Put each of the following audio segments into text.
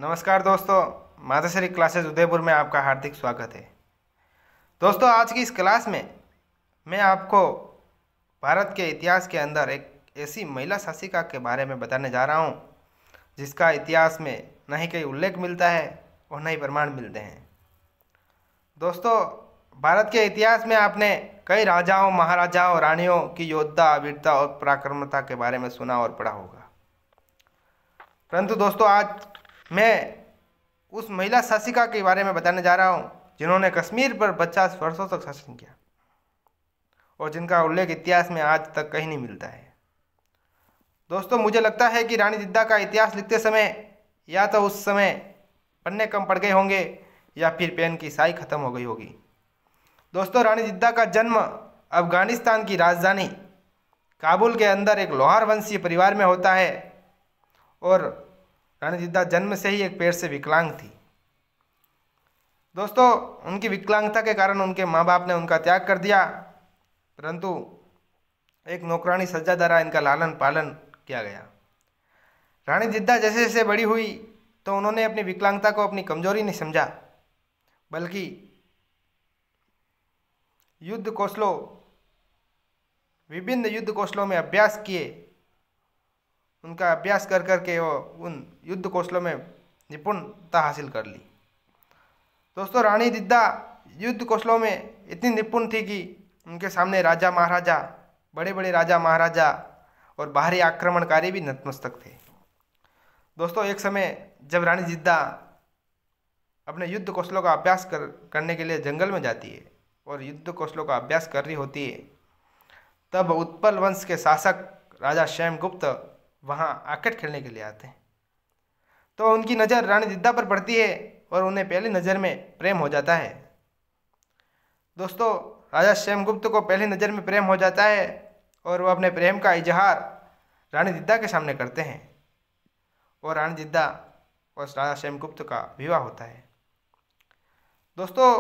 नमस्कार दोस्तों, माताश्री क्लासेस उदयपुर में आपका हार्दिक स्वागत है। दोस्तों, आज की इस क्लास में मैं आपको भारत के इतिहास के अंदर एक ऐसी महिला शासिका के बारे में बताने जा रहा हूं, जिसका इतिहास में न ही कहीं उल्लेख मिलता है और न ही प्रमाण मिलते हैं। दोस्तों, भारत के इतिहास में आपने कई राजाओं, महाराजाओं, रानियों की योद्धा, वीरता और पराक्रमता के बारे में सुना और पढ़ा होगा। परंतु दोस्तों, आज मैं उस महिला शासिका के बारे में बताने जा रहा हूं, जिन्होंने कश्मीर पर 50 वर्षों तक शासन किया और जिनका उल्लेख इतिहास में आज तक कहीं नहीं मिलता है। दोस्तों, मुझे लगता है कि रानी जिद्दा का इतिहास लिखते समय या तो उस समय पन्ने कम पड़ गए होंगे या फिर पेन की स्याही खत्म हो गई होगी। दोस्तों, रानी जिद्दा का जन्म अफगानिस्तान की राजधानी काबुल के अंदर एक लोहार वंशीय परिवार में होता है और रानी जिद्दा जन्म से ही एक पैर से विकलांग थी। दोस्तों, उनकी विकलांगता के कारण उनके माँ बाप ने उनका त्याग कर दिया, परंतु एक नौकरानी सज्जा द्वारा इनका लालन पालन किया गया। रानी जिद्दा जैसे जैसे बड़ी हुई तो उन्होंने अपनी विकलांगता को अपनी कमजोरी नहीं समझा, बल्कि विभिन्न युद्ध कौशलों में अभ्यास किए। उनका अभ्यास कर करके वो उन युद्ध कौशलों में निपुणता हासिल कर ली। दोस्तों, रानी जिद्दा युद्ध कौशलों में इतनी निपुण थी कि उनके सामने राजा महाराजा, बड़े बड़े राजा महाराजा और बाहरी आक्रमणकारी भी नतमस्तक थे। दोस्तों, एक समय जब रानी जिद्दा अपने युद्ध कौशलों का अभ्यास करने के लिए जंगल में जाती है और युद्ध कौशलों का अभ्यास कर रही होती है, तब उत्पल वंश के शासक राजा शैमगुप्त वहाँ आकट खेलने के लिए आते हैं। तो उनकी नज़र रानी जिद्दा पर पड़ती है और उन्हें पहली नज़र में प्रेम हो जाता है। दोस्तों, राजा शैमगुप्त को पहली नज़र में प्रेम हो जाता है और वो अपने प्रेम का इजहार रानी जिद्दा के सामने करते हैं और रानी जिद्दा और राजा शैमगुप्त का विवाह होता है। दोस्तों,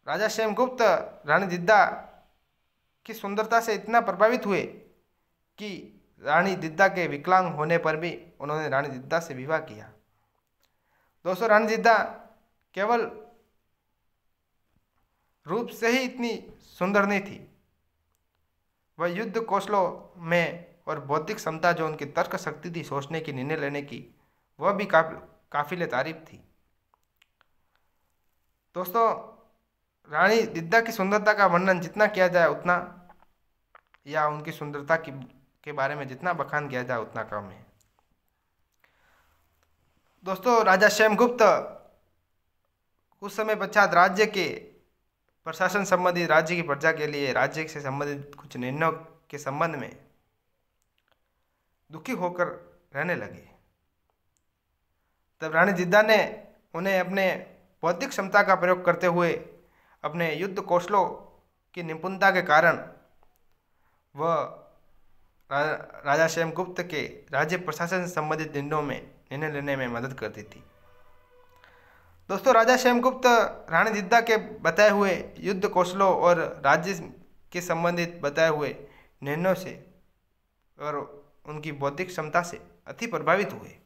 राजा शैमगुप्त रानी जिद्दा की सुंदरता से इतना प्रभावित हुए कि रानी जिद्दा के विकलांग होने पर भी उन्होंने रानी जिद्दा से विवाह किया। दोस्तों, रानी जिद्दा केवल रूप से ही इतनी सुंदर नहीं थी, वह युद्ध कौशलों में और बौद्धिक क्षमता, जो उनकी तर्क शक्ति थी सोचने की, निर्णय लेने की, वह भी काफिले तारीफ थी। दोस्तों, रानी जिद्दा की सुंदरता का वर्णन जितना किया जाए उतना, या उनकी सुंदरता के बारे में जितना बखान किया जाए उतना कम है। दोस्तों, राजा शैमगुप्त कुछ समय पश्चात राज्य के प्रशासन संबंधी, राज्य की प्रजा के लिए राज्य से संबंधित कुछ निर्णयों के संबंध में दुखी होकर रहने लगे। तब रानी जिद्दा ने उन्हें अपने बौद्धिक क्षमता का प्रयोग करते हुए, अपने युद्ध कौशलों की निपुणता के कारण वह राजा शैमगुप्त के राज्य प्रशासन से संबंधित निर्णय लेने में मदद करती थी। दोस्तों, राजा शैमगुप्त रानी जिद्दा के बताए हुए युद्ध कौशलों और राज्य के संबंधित बताए हुए निर्णयों से और उनकी बौद्धिक क्षमता से अति प्रभावित हुए।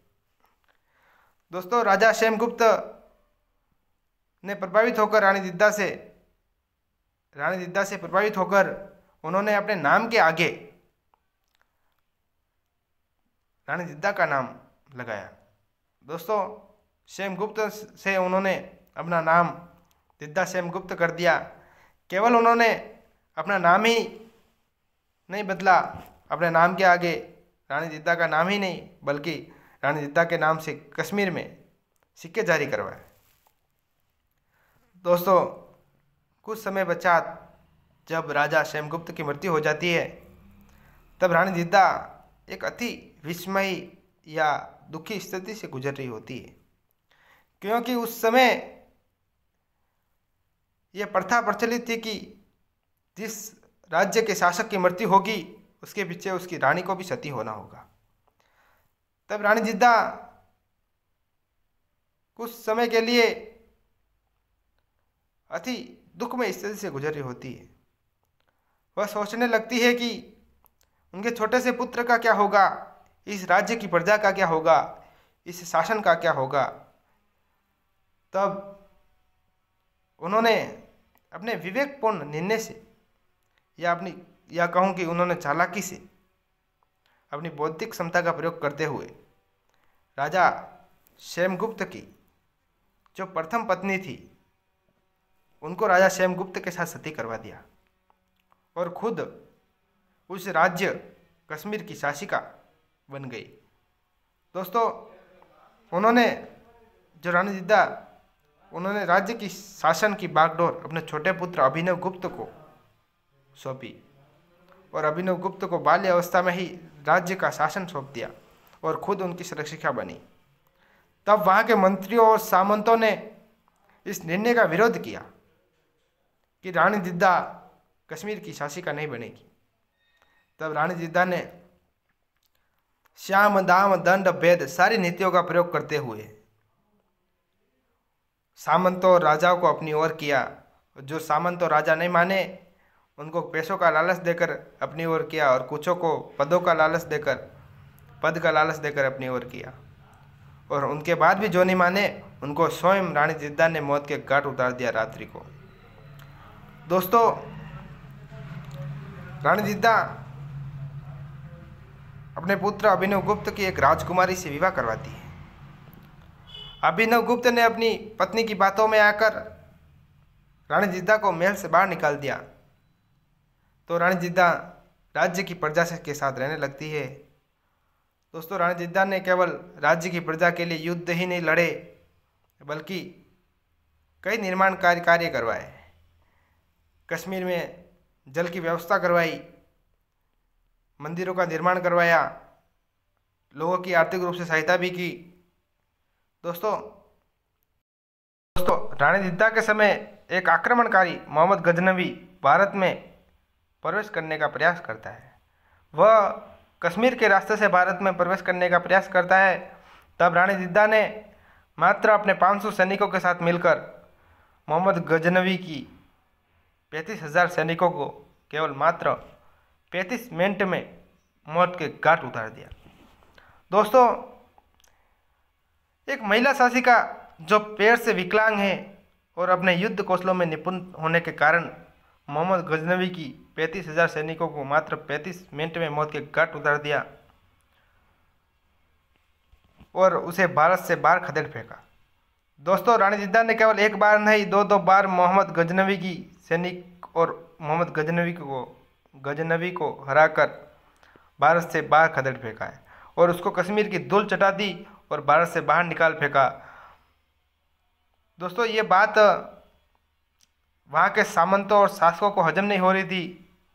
दोस्तों, राजा शैमगुप्त ने प्रभावित होकर रानी जिद्दा से प्रभावित होकर उन्होंने अपने नाम के आगे रानी जिद्दा का नाम लगाया। दोस्तों, शैमगुप्त से उन्होंने अपना नाम जिद्दा शैमगुप्त कर दिया। केवल उन्होंने अपना नाम ही नहीं बदला, अपने नाम के आगे रानी जिद्दा का नाम ही नहीं, बल्कि रानी जिद्दा के नाम से कश्मीर में सिक्के जारी करवाए। दोस्तों, कुछ समय पश्चात जब राजा शैमगुप्त की मृत्यु हो जाती है, तब रानी जिद्दा एक अति विस्मयी या दुखी स्थिति से गुजर रही होती है, क्योंकि उस समय यह प्रथा प्रचलित थी कि जिस राज्य के शासक की मृत्यु होगी उसके पीछे उसकी रानी को भी सती होना होगा। तब रानी जिद्दा कुछ समय के लिए अति दुखमय स्थिति से गुजर रही होती है। वह सोचने लगती है कि उनके छोटे से पुत्र का क्या होगा, इस राज्य की प्रजा का क्या होगा, इस शासन का क्या होगा। तब उन्होंने अपने विवेकपूर्ण निर्णय से या कहूँ कि उन्होंने चालाकी से अपनी बौद्धिक क्षमता का प्रयोग करते हुए राजा क्षेमगुप्त की जो प्रथम पत्नी थी उनको राजा क्षेमगुप्त के साथ सती करवा दिया और खुद उस राज्य कश्मीर की शासिका बन गई। दोस्तों, उन्होंने जो रानी जिद्दा उन्होंने राज्य की शासन की बागडोर अपने छोटे पुत्र अभिनव गुप्त को सौंपी और अभिनव गुप्त को बाल्य अवस्था में ही राज्य का शासन सौंप दिया और खुद उनकी संरक्षिका बनी। तब वहाँ के मंत्रियों और सामंतों ने इस निर्णय का विरोध किया कि रानी जिद्दा कश्मीर की शासिका नहीं बनेगी। तब रानी जिद्दा ने श्याम दाम दंड भेद सारी नीतियों का प्रयोग करते हुए सामंतों और राजाओं को अपनी ओर किया। जो सामंत और राजा नहीं माने उनको पैसों का लालच देकर अपनी ओर किया और कुछों को पद का लालच देकर अपनी ओर किया। और उनके बाद भी जो नहीं माने उनको स्वयं रानी जिद्दा ने मौत के घाट उतार दिया रात्रि को। दोस्तों, रानी जिद्दा अपने पुत्र अभिनव गुप्त की एक राजकुमारी से विवाह करवाती है। अभिनव गुप्त ने अपनी पत्नी की बातों में आकर रानी जिद्दा को महल से बाहर निकाल दिया तो रानी जिद्दा राज्य की प्रजा के साथ रहने लगती है। दोस्तों, रानी जिद्दा ने केवल राज्य की प्रजा के लिए युद्ध ही नहीं लड़े बल्कि कई निर्माणकारी कार्य करवाए। कश्मीर में जल की व्यवस्था करवाई, मंदिरों का निर्माण करवाया, लोगों की आर्थिक रूप से सहायता भी की। दोस्तों, रानी जिद्दा के समय एक आक्रमणकारी मोहम्मद गजनवी भारत में प्रवेश करने का प्रयास करता है। वह कश्मीर के रास्ते से भारत में प्रवेश करने का प्रयास करता है। तब रानी जिद्दा ने मात्र अपने 500 सैनिकों के साथ मिलकर मोहम्मद गजनवी की 35,000 सैनिकों को केवल मात्र 35 मिनट में मौत के घाट उतार दिया। दोस्तों, एक महिला शासिका जो पैर से विकलांग है और अपने युद्ध कौशलों में निपुण होने के कारण मोहम्मद गजनवी की 35,000 सैनिकों को मात्र 35 मिनट में मौत के घाट उतार दिया और उसे भारत से बाहर खदेड़ फेंका। दोस्तों, रानी जिद्दा ने केवल एक बार नहीं 2 बार मोहम्मद गजनवी की सैनिक और मोहम्मद गजनवी को हराकर भारत से बाहर खदेड़ फेंका है और उसको कश्मीर की धूल चटा दी और भारत से बाहर निकाल फेंका। दोस्तों, ये बात वहाँ के सामंतों और शासकों को हजम नहीं हो रही थी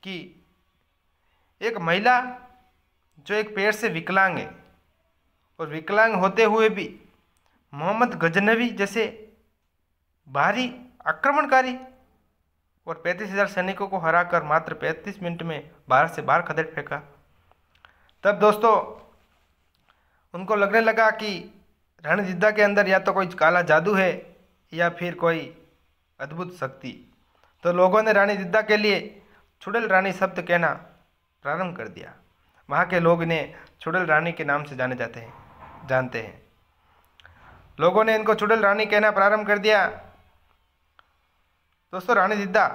कि एक महिला जो एक पैर से विकलांग है और विकलांग होते हुए भी मोहम्मद गजनवी जैसे भारी आक्रमणकारी और 35,000 सैनिकों को हराकर मात्र 35 मिनट में भारत से बाहर खदेड़ फेंका। तब दोस्तों, उनको लगने लगा कि रानी जिद्दा के अंदर या तो कोई काला जादू है या फिर कोई अद्भुत शक्ति। तो लोगों ने रानी जिद्दा के लिए चुड़ैल रानी शब्द कहना प्रारंभ कर दिया। वहाँ के लोग इन्हें चुड़ैल रानी के नाम से जानते हैं। लोगों ने इनको चुड़ैल रानी कहना प्रारंभ कर दिया। दोस्तों, रानी जिद्दा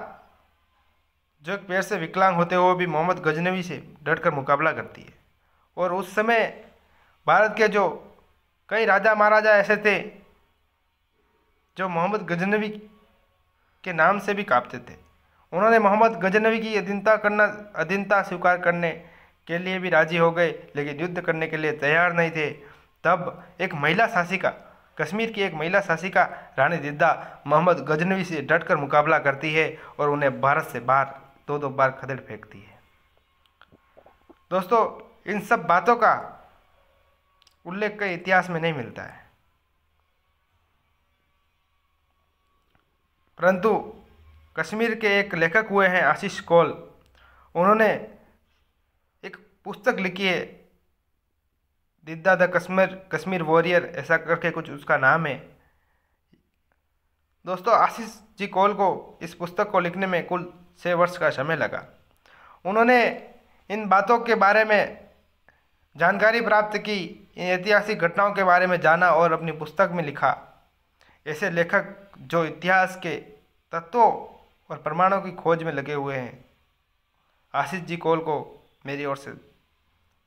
जो एक पैर से विकलांग होते हुए भी मोहम्मद गजनवी से डटकर मुकाबला करती है और उस समय भारत के जो कई राजा महाराजा ऐसे थे जो मोहम्मद गजनवी के नाम से भी कांपते थे। उन्होंने मोहम्मद गजनवी की अधीनता स्वीकार करने के लिए भी राजी हो गए, लेकिन युद्ध करने के लिए तैयार नहीं थे। तब एक महिला शासिका, कश्मीर की एक महिला शासिका रानी जिद्दा मोहम्मद गजनवी से डटकर मुकाबला करती है और उन्हें भारत से बाहर 2 बार खदेड़ फेंकती है। दोस्तों, इन सब बातों का उल्लेख कई इतिहास में नहीं मिलता है, परंतु कश्मीर के एक लेखक हुए हैं आशीष कौल। उन्होंने एक पुस्तक लिखी है जिद्दा द कश्मीर वॉरियर, ऐसा करके कुछ उसका नाम है। दोस्तों, आशीष जी कौल को इस पुस्तक को लिखने में कुल 6 वर्ष का समय लगा। उन्होंने इन बातों के बारे में जानकारी प्राप्त की इन ऐतिहासिक घटनाओं के बारे में जाना और अपनी पुस्तक में लिखा। ऐसे लेखक जो इतिहास के तत्वों और प्रमाणों की खोज में लगे हुए हैं। आशीष जी कौल को मेरी ओर से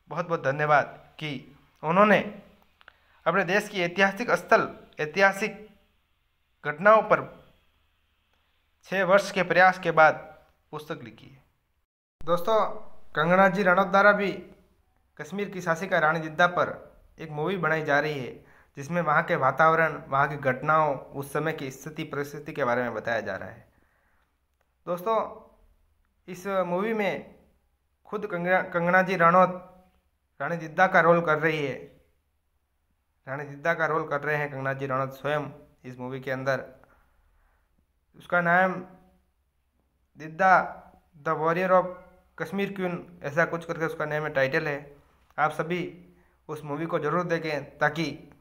बहुत बहुत धन्यवाद कि उन्होंने अपने देश की ऐतिहासिक स्थल, ऐतिहासिक घटनाओं पर 6 वर्ष के प्रयास के बाद पुस्तक लिखी है। दोस्तों, कंगना जी रणौत द्वारा भी कश्मीर की शासिका रानी जिद्दा पर एक मूवी बनाई जा रही है, जिसमें वहाँ के वातावरण, वहाँ की घटनाओं, उस समय की स्थिति परिस्थिति के बारे में बताया जा रहा है। दोस्तों, इस मूवी में खुद कंगना जी रणौत रानी जिद्दा का रोल कर रही है। रानी जिद्दा का रोल कर रहे हैं कंगना जी रणौत स्वयं इस मूवी के अंदर। उसका नाम Jidda the warrior of Kashmir queen, ऐसा कुछ करके उसका नेम है, टाइटल है। आप सभी उस मूवी को ज़रूर देखें ताकि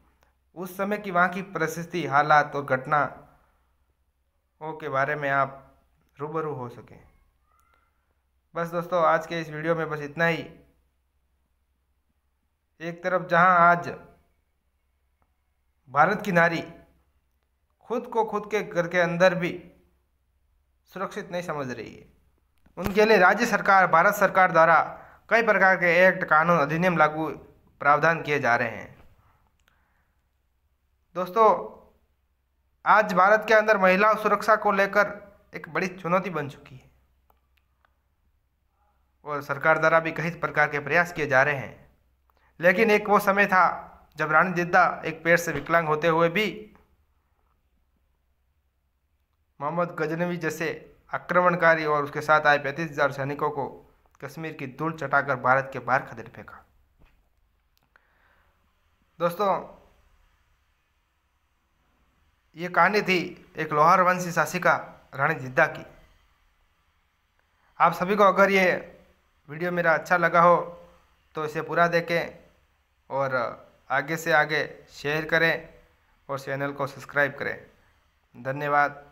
उस समय की वहाँ की परिस्थिति, हालात और घटनाओं के बारे में आप रूबरू हो सकें। बस दोस्तों, आज के इस वीडियो में बस इतना ही। एक तरफ जहाँ आज भारत की नारी खुद को खुद के घर के अंदर भी सुरक्षित नहीं समझ रही है, उनके लिए राज्य सरकार, भारत सरकार द्वारा कई प्रकार के एक्ट, कानून, अधिनियम लागू प्रावधान किए जा रहे हैं। दोस्तों, आज भारत के अंदर महिला सुरक्षा को लेकर एक बड़ी चुनौती बन चुकी है और सरकार द्वारा भी कई प्रकार के प्रयास किए जा रहे हैं। लेकिन एक वो समय था जब रानी जिद्दा एक पैर से विकलांग होते हुए भी मोहम्मद गजनवी जैसे आक्रमणकारी और उसके साथ आए 35,000 सैनिकों को कश्मीर की धूल चटाकर भारत के बाहर खदेड़ फेंका। दोस्तों, ये कहानी थी एक लोहार वंशी शासिका रानी जिद्दा की। आप सभी को अगर ये वीडियो मेरा अच्छा लगा हो तो इसे पूरा देखें और आगे से आगे शेयर करें और चैनल को सब्सक्राइब करें। धन्यवाद।